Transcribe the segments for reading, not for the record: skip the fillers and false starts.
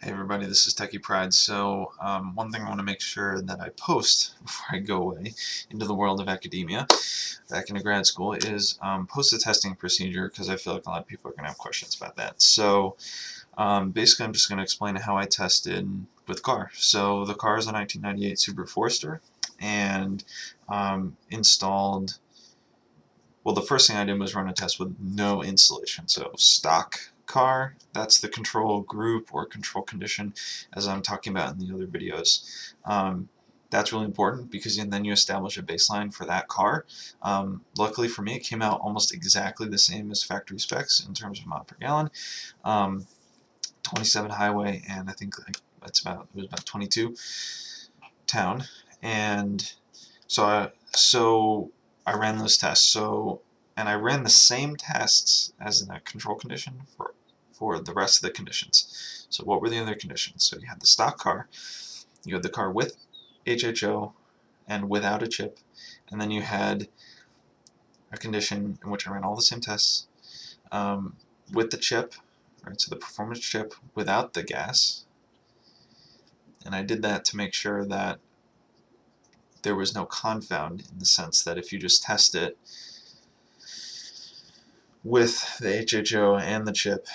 Hey everybody, this is Techie Pride. So one thing I want to make sure that I post before I go away into the world of academia, back into grad school, is post a testing procedure, because I feel like a lot of people are going to have questions about that. So basically I'm just going to explain how I tested with the car. So the car is a 1998 Subaru Forester, and installed, well, the first thing I did was run a test with no installation. So stock car, that's the control group or control condition, as I'm talking about in the other videos. That's really important because then you establish a baseline for that car. Luckily for me, it came out almost exactly the same as factory specs in terms of mile per gallon. 27 highway, and I think like it was about 22 town. And so I ran those tests. And I ran the same tests as in that control condition for the rest of the conditions. So what were the other conditions? So you had the stock car, you had the car with HHO and without a chip, and then you had a condition in which I ran all the same tests with the chip, right? So the performance chip without the gas, and I did that to make sure that there was no confound, in the sense that if you just test it with the HHO and the chip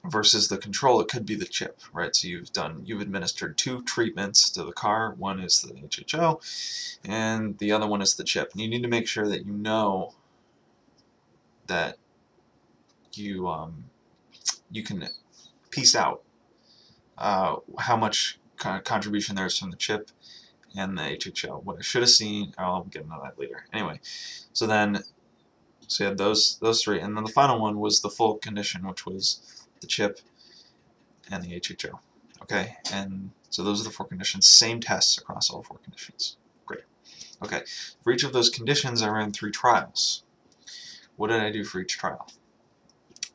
versus the control, it could be the chip, right? So you've administered two treatments to the car. One is the HHO, and the other one is the chip. And you need to make sure that you know that you can piece out how much contribution there is from the chip and the HHO. What I should have seen, I'll get into that later. Anyway, so you had those three, and then the final one was the full condition, which was the chip and the HHO. Okay, and so those are the four conditions. Same tests across all four conditions. Great. Okay, for each of those conditions, I ran 3 trials. What did I do for each trial?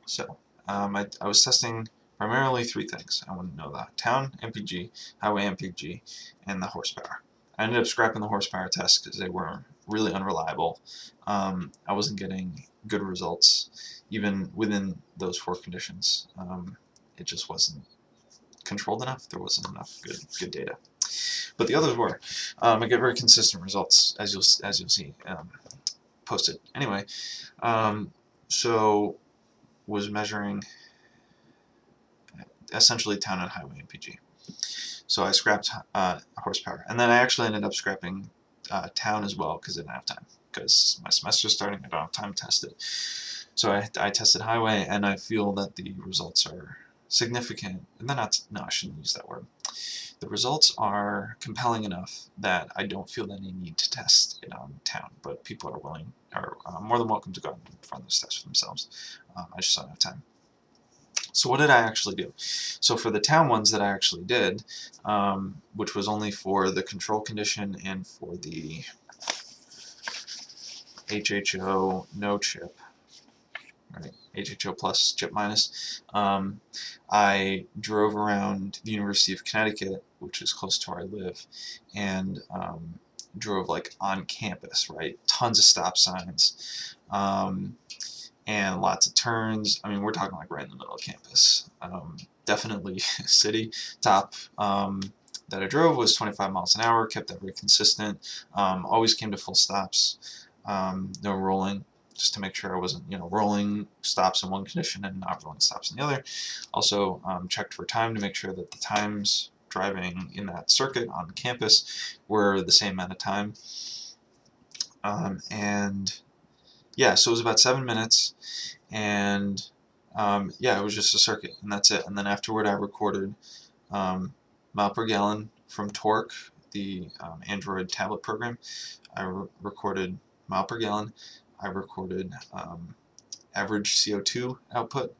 So I was testing primarily 3 things. I want to know the town MPG, highway MPG, and the horsepower. I ended up scrapping the horsepower tests because they were really unreliable. I wasn't getting good results even within those 4 conditions. It just wasn't controlled enough. There wasn't enough good data. But the others were. I get very consistent results, as you'll see posted. Anyway, so was measuring essentially town and highway MPG. So I scrapped horsepower, and then I actually ended up scrapping town as well because I didn't have time, because my semester's starting. I don't have time to test it. So I tested highway, and I feel that the results are significant. And they're not. No, I shouldn't use that word. The results are compelling enough that I don't feel any need to test it on town, but people are more than welcome to go and run those tests for themselves. I just don't have time. So what did I actually do? So for the town ones that I actually did, which was only for the control condition and for the HHO no chip, right? HHO plus chip minus, I drove around the University of Connecticut, which is close to where I live, and drove like on campus, right? Tons of stop signs. And lots of turns. I mean, we're talking like right in the middle of campus. Definitely city. Top that I drove was 25 miles an hour, kept that very consistent. Always came to full stops, no rolling, just to make sure I wasn't, rolling stops in one condition and not rolling stops in the other. Also checked for time to make sure that the times driving in that circuit on campus were the same amount of time. And yeah, so it was about 7 minutes, and yeah, it was just a circuit, and that's it. And then afterward, I recorded mile per gallon from Torque, the Android tablet program. I recorded mile per gallon. I recorded average CO2 output,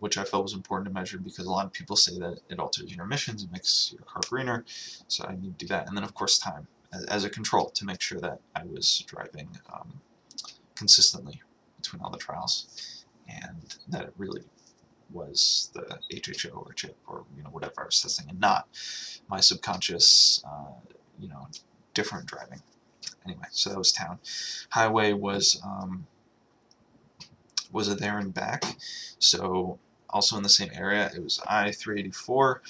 which I felt was important to measure because a lot of people say that it alters your emissions, it makes your car greener, so I need to do that. And then, of course, time as a control to make sure that I was driving consistently between all the trials, and that it really was the HHO or chip or whatever I was testing, and not my subconscious different driving. Anyway, so that was town. Highway was a there and back. So also in the same area. It was I-384,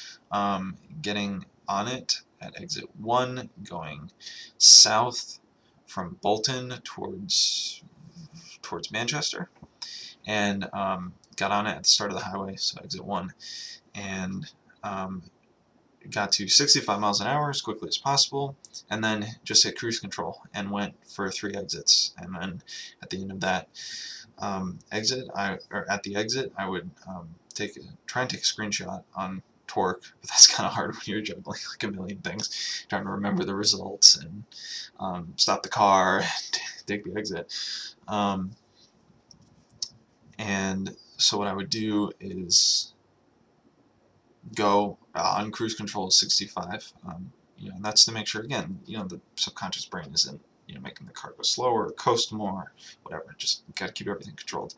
getting on it at exit 1, going south from Bolton towards Manchester, and got on it at the start of the highway, so exit 1, and got to 65 miles an hour as quickly as possible, and then just hit cruise control and went for 3 exits. And then at the end of that exit, I would try and take a screenshot on torque, but that's kind of hard when you're juggling like a million things, trying to remember the results and stop the car and take the exit. And so what I would do is go on cruise control at 65, you know, and that's to make sure, again, you know, the subconscious brain isn't, you know, making the car go slower or coast more, whatever. Just got to keep everything controlled.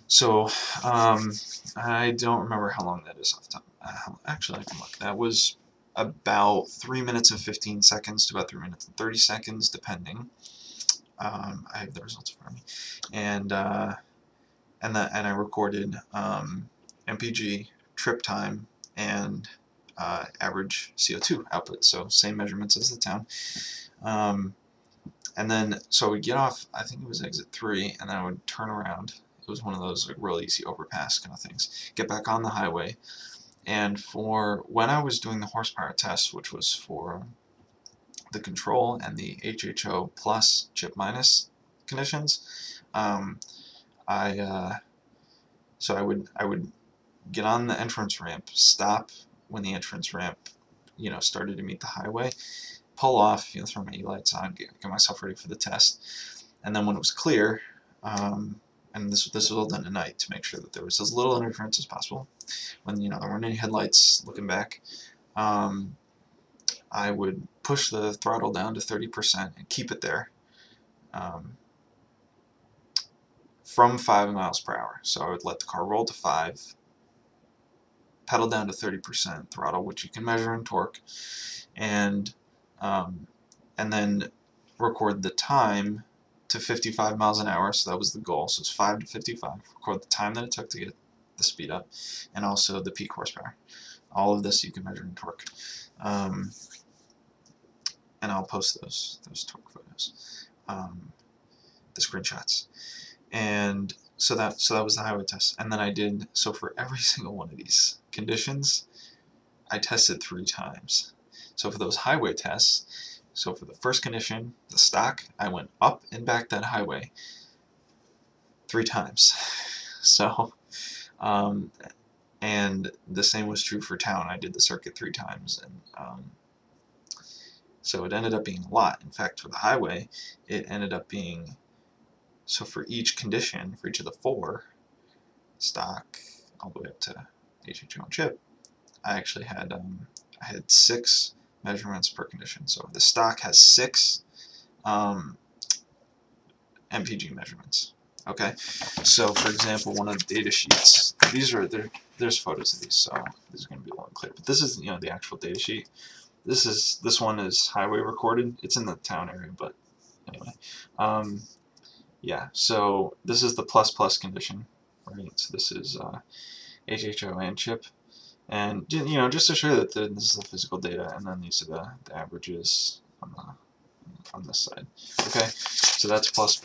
So I don't remember how long that is off the top. Actually, I can look. That was about 3 minutes and 15 seconds to about 3 minutes and 30 seconds, depending. I have the results for me, and I recorded MPG, trip time, and average CO2 output, so same measurements as the town. And then, so we get off, I think it was exit 3, and then I would turn around. It was one of those like real easy overpass kind of things. Get back on the highway, and for when I was doing the horsepower test, which was for the control and the HHO plus chip minus conditions, so I would get on the entrance ramp, stop when the entrance ramp, you know, started to meet the highway, pull off, you know, throw my e-lights on, get myself ready for the test, and then when it was clear, and this was all done at night to make sure that there was as little interference as possible. When, you know, there weren't any headlights looking back, I would push the throttle down to 30% and keep it there. From 5 miles per hour. So I would let the car roll to 5, pedal down to 30% throttle, which you can measure in torque, and then record the time to 55 miles an hour. So that was the goal. So it's 5 to 55. Record the time that it took to get the speed up, and also the peak horsepower. All of this you can measure in torque. And I'll post those torque photos, the screenshots. And so that was the highway test. And then I did, so for every single one of these conditions, I tested 3 times. So for those highway tests, so for the first condition, the stock, I went up and back that highway 3 times. So, and the same was true for town. I did the circuit 3 times, and so it ended up being a lot. In fact, for the highway, it ended up being, so for each condition, for each of the 4, stock all the way up to HHO and chip, I actually had I had 6 measurements per condition. So the stock has 6 MPG measurements. Okay, so for example, one of the data sheets. There's photos of these, so these are going to be a little clear. But this is, you know, the actual data sheet. This one is highway recorded. It's in the town area, but anyway. Yeah, so this is the plus condition, right? So this is HHO and chip, and you know, just to show that this is the physical data, and then these are the averages on this side. Okay, so that's plus.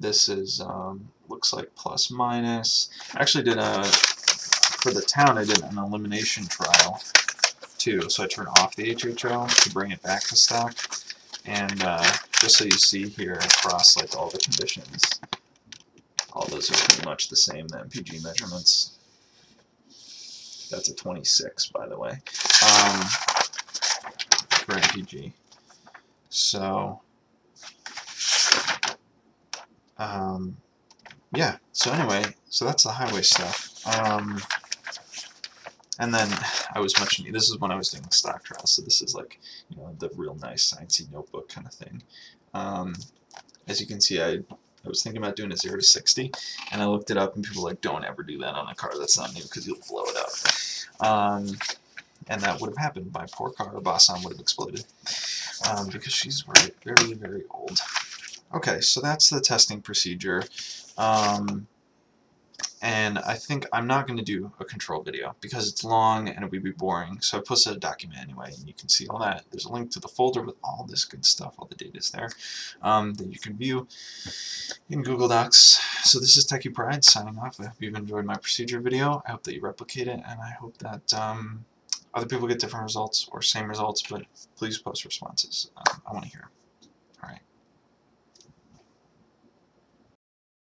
This is looks like plus minus. I actually did for the town. I did an elimination trial too, so I turned off the HHO to bring it back to stock. And just so you see here across like all the conditions, all those are pretty much the same, the MPG measurements. That's a 26, by the way, for MPG. So, yeah, so anyway, so that's the highway stuff. And then I was mentioning, this is when I was doing the stock trial, so this is like, you know, the real nice sciencey notebook kind of thing. As you can see, I was thinking about doing a 0 to 60, and I looked it up, and people were like, don't ever do that on a car that's not new, because you'll blow it up. And that would have happened. My poor car, Basan, would have exploded, because she's very, very, very old. Okay, so that's the testing procedure. And I think I'm not going to do a control video because it's long and it would be boring, so I posted a document anyway, and you can see all that. There's a link to the folder with all this good stuff, all the data is there, that you can view in Google Docs. So this is Techie Pride signing off. I hope you've enjoyed my procedure video. I hope that you replicate it, and I hope that other people get different results or same results, but please post responses. I want to hear.